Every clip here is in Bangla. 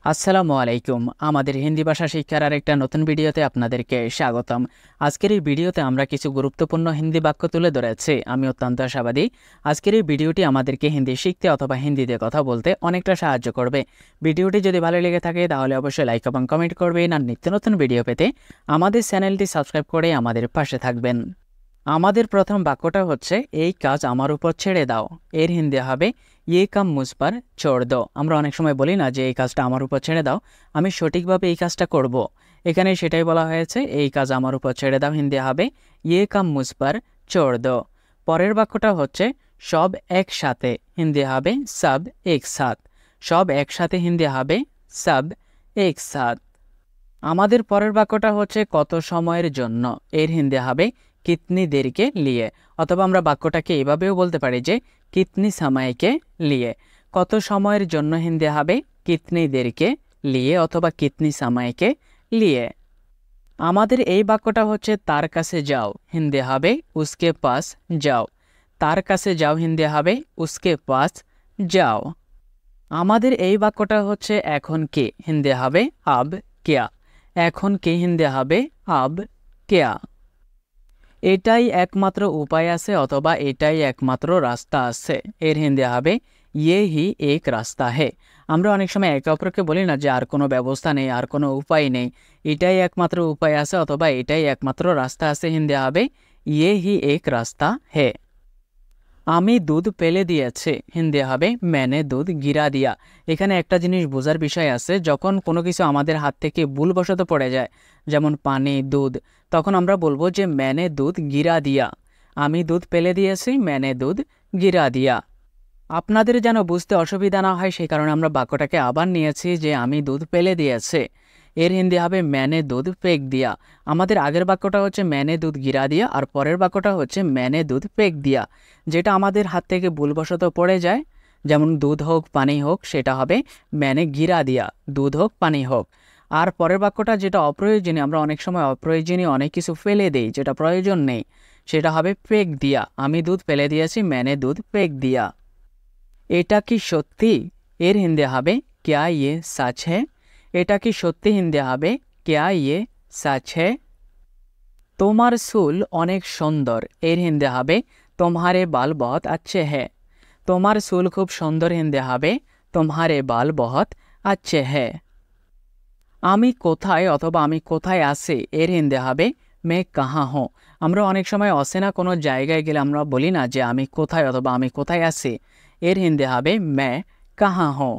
আসসালামু আলাইকুম। আমাদের হিন্দি ভাষা শিক্ষার আরেকটা নতুন ভিডিওতে আপনাদেরকে স্বাগতম। আজকের এই ভিডিওতে আমরা কিছু গুরুত্বপূর্ণ হিন্দি বাক্য তুলে ধরেছি। আমি অত্যন্ত আশাবাদী আজকের এই ভিডিওটি আমাদেরকে হিন্দি শিখতে অথবা হিন্দিতে কথা বলতে অনেকটা সাহায্য করবে। ভিডিওটি যদি ভালো লেগে থাকে তাহলে অবশ্যই লাইক এবং কমেন্ট করবেন, আর নিত্য নতুন ভিডিও পেতে আমাদের চ্যানেলটি সাবস্ক্রাইব করে আমাদের পাশে থাকবেন। আমাদের প্রথম বাক্যটা হচ্ছে এই কাজ আমার উপর ছেড়ে দাও। এর হিন্দি হবে ইয়ে কাম মুঝ পর ছোড় দো। আমরা অনেক সময় বলি না যে এই কাজটা আমার উপর ছেড়ে দাও, আমি সঠিকভাবে এই কাজটা করব। এখানে সেটাই বলা হয়েছে, এই কাজ আমার উপর ছেড়ে দাও হিন্দি হবে ইয়ে কাম মুঝ পর ছোড় দো। পরের বাক্যটা হচ্ছে সব একসাথে, হিন্দি হবে সব এক সাথ। সব একসাথে হিন্দি হবে সব এক সাথ। আমাদের পরের বাক্যটা হচ্ছে কত সময়ের জন্য। এর হিন্দি হবে কিতনি দের কে লিয়ে, অথবা আমরা বাক্যটাকে এভাবেও বলতে পারি যে কিতনি সময়কে লিয়ে। কত সময়ের জন্য হিন্দি হবে কিতনি দের কে লিয়ে অথবা কিতনি সময়কে লিয়ে। আমাদের এই বাক্যটা হচ্ছে তার কাছে যাও, হিন্দি হবে উসকে পাস যাও। তার কাছে যাও হিন্দি হবে উসকে পাস যাও। আমাদের এই বাক্যটা হচ্ছে এখন কে, হিন্দি হবে আব কেয়া। এখন কে হিন্দি হবে আব কেয়া। এটাই একমাত্র উপায় আছে অথবা এটাই একমাত্র রাস্তা আছে। এর হিন্দি হবে ইয়ে হি এক রাস্তা হে। আমরা অনেক সময় একে অপরকে বলি না যে আর কোনো ব্যবস্থা নেই, আর কোনো উপায় নেই, এটাই একমাত্র উপায় আছে অথবা এটাই একমাত্র রাস্তা আছে। হিন্দি হবে ইয়ে হি এক রাস্তা হে। আমি দুধ পেলে দিয়েছে, হিন্দি হবে ম্যানে দুধ গিরা দিয়া। এখানে একটা জিনিস বোঝার বিষয় আছে, যখন কোনো কিছু আমাদের হাত থেকে ভুলবশত পড়ে যায়, যেমন পানি, দুধ, তখন আমরা বলবো যে ম্যানে দুধ গিরা দিয়া। আমি দুধ পেলে দিয়েছি, ম্যানে দুধ গিরা দিয়া। আপনাদের যেন বুঝতে অসুবিধা না হয় সেই কারণে আমরা বাক্যটাকে আবার নিয়েছি যে আমি দুধ পেলে দিয়েছে। এর হিন্দি হবে ম্যানে দুধ পেক দিয়া। আমাদের আগের বাক্যটা হচ্ছে ম্যানে দুধ গিরা দিয়া, আর পরের বাক্যটা হচ্ছে ম্যানে দুধ পেক দিয়া। যেটা আমাদের হাত থেকে ভুলবশত পড়ে যায়, যেমন দুধ হোক পানি হোক, সেটা হবে ম্যানে গিরা দিয়া, দুধ হোক পানি হোক। আর পরের বাক্যটা যেটা অপ্রয়োজনীয়, আমরা অনেক সময় অপ্রয়োজনীয় অনেক কিছু ফেলে দেই যেটা প্রয়োজন নেই, সেটা হবে পেক দিয়া। আমি দুধ ফেলে দিয়েছি, ম্যানে দুধ পেক দিয়া। এটা কি সত্যি? এর হিন্দি হবে ক্যা ইয়ে সাচ হ্যায়। এটা কি সত্যি হিন্দি হবে ক্যা ইয়ে সাচ হ্যায়। তোমার চুল অনেক সুন্দর। এর হিন্দি হবে তোমারে বাল বহুত আচ্ছে হ্যায়। তোমার চুল খুব সুন্দর হিন্দি হবে তোমারে বাল বহুত আচ্ছে হ্যায়। আমি কোথায় অথবা আমি কোথায় আছি, এর হিন্দি হবে মে কাহা হো। আমরা অনেক সময় অচেনা কোনো জায়গায় গেলে আমরা বলি না যে আমি কোথায় অথবা আমি কোথায় আছি। এর হিন্দি হবে মে কাহা হো।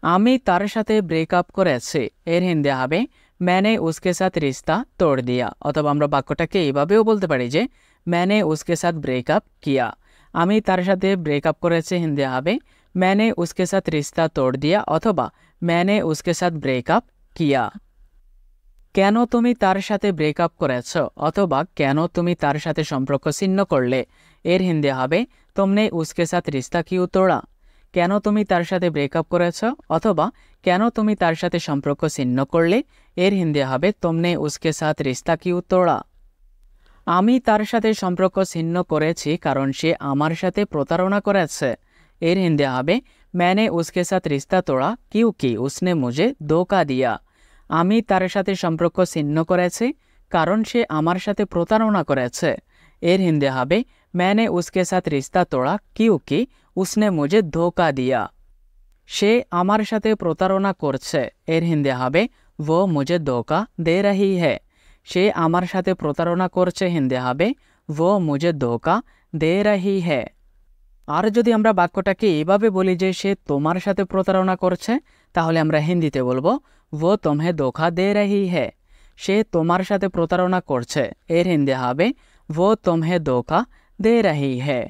আমি তার সাথে ব্রেকআপ করেছি। এর হিন্দি হবে मैंने उसके साथ रिश्ता तोड़ दिया, অথবা আমরা বাক্যটাকে এভাবেও বলতে পারি যে मैंने उसके साथ ब्रेकअप किया। আমি তার সাথে ব্রেকআপ করেছি, হিন্দি হবে मैंने उसके साथ रिश्ता तोड़ दिया অথবা मैंने उसके साथ ब्रेकअप किया। কেন তুমি তার সাথে ব্রেকআপ করেছ অথবা কেন তুমি তার সাথে সম্পর্ক ছিন্ন করলে, এর হিন্দি হবে तुमने उसके साथ रिश्ता क्यों तोड़ा। কেন তুমি তার সাথে ব্রেকআপ করেছ অথবা কেন তুমি তার সাথে সম্পর্ক ছিন্ন করলে, এর হিন্দি হবে तुमने उसके साथ रिश्ता क्यों तोड़ा। আমি তার সাথে সম্পর্ক ছিন্ন করেছি কারণ সে আমার সাথে প্রতারণা করেছে। এর হিন্দি হবে मैंने उसके साथ रिश्ता तोड़ा क्योंकि उसने मुझे धोखा दिया। আমি তার সাথে সম্পর্ক ছিন্ন করেছি কারণ সে আমার সাথে প্রতারণা করেছে। এর হিন্দি হবে मैंने उसके साथ रिश्ता तोड़ा क्योंकि उसने मुझे धोखा दिया। সে আমার সাথে প্রতারণা করছে। এর হিন্দি হবে वो मुझे धोखा दे रही है। সে আমার সাথে প্রতারণা করছে, হিন্দি হবে वो मुझे धोखा दे रही है। আর যদি আমরা বাক্যটাকে এভাবে বলি যে সে তোমার সাথে প্রতারণা করছে, তাহলে আমরা হিন্দিতে বলবো वो तुम्हें धोखा दे रही है। সে তোমার সাথে প্রতারণা করছে। এর হিন্দি হবে वो तुम्हें धोखा दे रही है।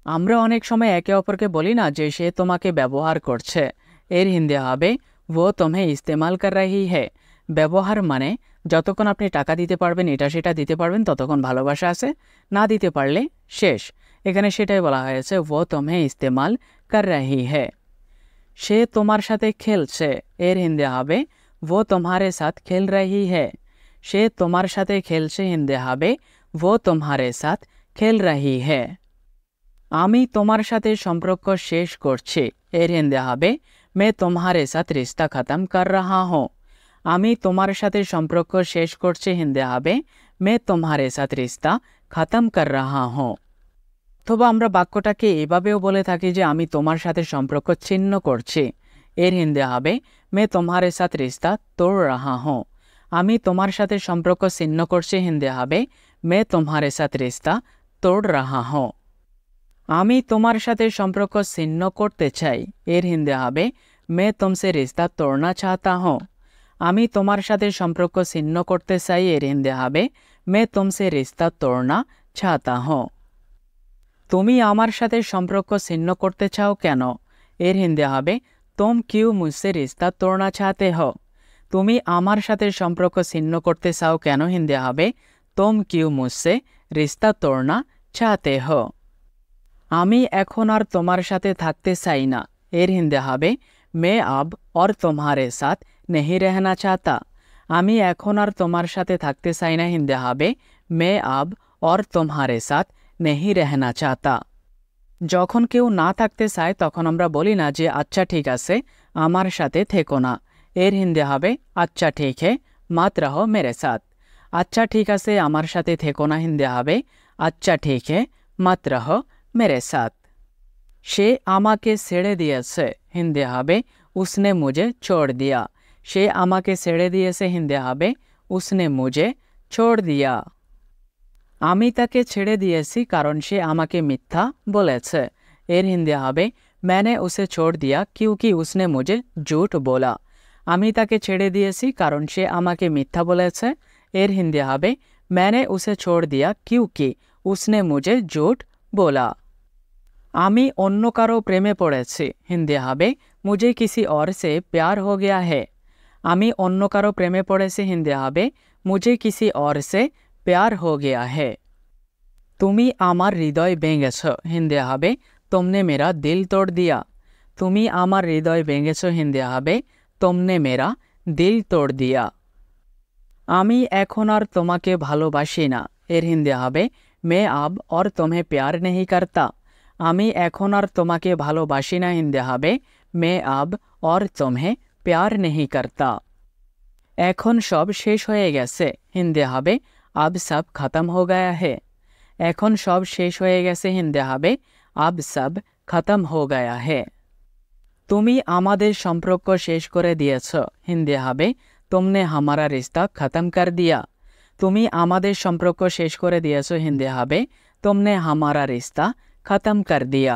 আমরা অনেক সময় একে অপরকে বলি না যে সে তোমাকে ব্যবহার করছে। এর হিন্দি হবে वो तुम्हें इस्तेमाल कर रही है। ব্যবহার মানে যতক্ষণ আপনি টাকা দিতে পারবেন, এটা সেটা দিতে পারবেন, ততক্ষণ ভালোবাসা আছে, না দিতে পারলে শেষ। এখানে সেটাই বলা হয়েছে वो तुम्हें इस्तेमाल कर रही है। সে তোমার সাথে খেলছে। এর হিন্দি হবে वो तुम्हारे साथ खेल रही है। সে তোমার সাথে খেলছে, হিন্দি হবে वो तुम्हारे साथ खेल रही है। আমি তোমার সাথে সম্পর্ক শেষ করছি। এর হিন্দি হবে मैं तुम्हारे साथ रिश्ता खत्म कर रहा हूँ। আমি তোমার সাথে সম্পর্ক শেষ করছি হিন্দি হবে मैं तुम्हारे साथ रिश्ता खत्म कर रहा हूँ। অথবা আমরা বাক্যটাকে এভাবেও বলে থাকি যে আমি তোমার সাথে সম্পর্ক ছিন্ন করছি। এর হিন্দি হবে मैं तुम्हारे साथ रिश्ता तोड़ रहा हूँ। আমি তোমার সাথে সম্পর্ক ছিন্ন করছি হিন্দি হবে मैं तुम्हारे साथ रिश्ता तोड़ रहा हूँ। আমি তোমার সাথে সম্পর্ক ছিন্ন করতে চাই। এর হিন্দি হবে मैं तुमसे रिश्ता तोड़ना चाहता हूँ। আমি তোমার সাথে সম্পর্ক ছিন্ন করতে চাই। এর হিন্দি হবে मैं तुमसे रिश्ता तोड़ना चाहता हूँ। তুমি আমার সাথে সম্পর্ক ছিন্ন করতে চাও কেন? এর হিন্দি হবে तुम क्यों मुझसे रिश्ता तोड़ना चाहते हो। তুমি আমার সাথে সম্পর্ক ছিন্ন করতে চাও কেন? হিন্দি হবে तुम क्यों मुझसे रिश्ता तोड़ना चाहते हो। আমি এখন আর তোমার সাথে থাকতে চাই না। এর হিন্দি হবে मैं अब और तुम्हारे साथ नहीं रहना चाहता। আমি এখন আর তোমার সাথে থাকতে চাই না। হিন্দি হবে मैं अब और तुम्हारे साथ नहीं रहना चाहता। যখন কেউ না থাকতে চায় তখন আমরা বলি না যে আচ্ছা ঠিক আছে আমার সাথে থেকো না। এর হিন্দি হবে আচ্ছা ঠিক है मत रहो मेरे साथ। আচ্ছা ঠিক আছে আমার সাথে থেকো না। হিন্দি হবে আচ্ছা ঠিক है मत रहो मेरे साथ। সে আমাকে ছেড়ে দিয়েছে। হিন্দি হবে उसने मुझे छोड़ दिया। সে আমাকে ছেড়ে দিয়েছে। হিন্দি হবে उसने मुझे छोड़ दिया। আমি তাকে ছেড়ে দিয়েছি কারণ সে আমাকে মিথ্যা বলেছে। এর হিন্দি হবে मैंने उसे छोड़ दिया क्योंकि उसने मुझे झूठ बोला। আমি তাকে ছেড়ে দিয়েছি কারণ সে আমাকে মিথ্যা বলেছে। এর হিন্দি হবে मैंने उसे छोड़ दिया क्योंकि उसने मुझे झूठ बोला। আমি অন্য কারো প্রেমে পড়েছি। হিন্দি হবে मुझे किसी और से प्यार हो गया है। আমি অন্য কারো প্রেমে পড়েছি। হিন্দি হবে मुझे किसी और से प्यार हो गया है। তুমি আমার হৃদয় ভেঙেছ। হিন্দি হবে तुमने मेरा दिल तोड़ दिया। তুমি আমার হৃদয় ভেঙেছ। হিন্দি হবে तुमने मेरा दिल तोड़ दिया। আমি এখন আর তোমাকে ভালোবাসি না। এর হিন্দি হবে मैं अब और तुम्हें प्यार नहीं करता। আমি এখন আর তোমাকে ভালোবাসি না। হিন্দি হবে मैं अब और तुम्हें प्यार नहीं करता। এখন সব শেষ হয়ে গেছে। হিন্দি হবে अब सब खत्म हो गया है। এখন সব শেষ হয়ে গেছে। হিন্দি হবে अब सब खत्म हो गया है। তুমি আমাদের সম্পর্ক শেষ করে দিয়েছ। হিন্দি হবে तुमने हमारा रिश्ता खत्म कर दिया। তুমি আমাদের সম্পর্ক শেষ করে দিয়েছ। হিন্দি হবে तुमने हमारा रिश्ता खत्म कर दिया।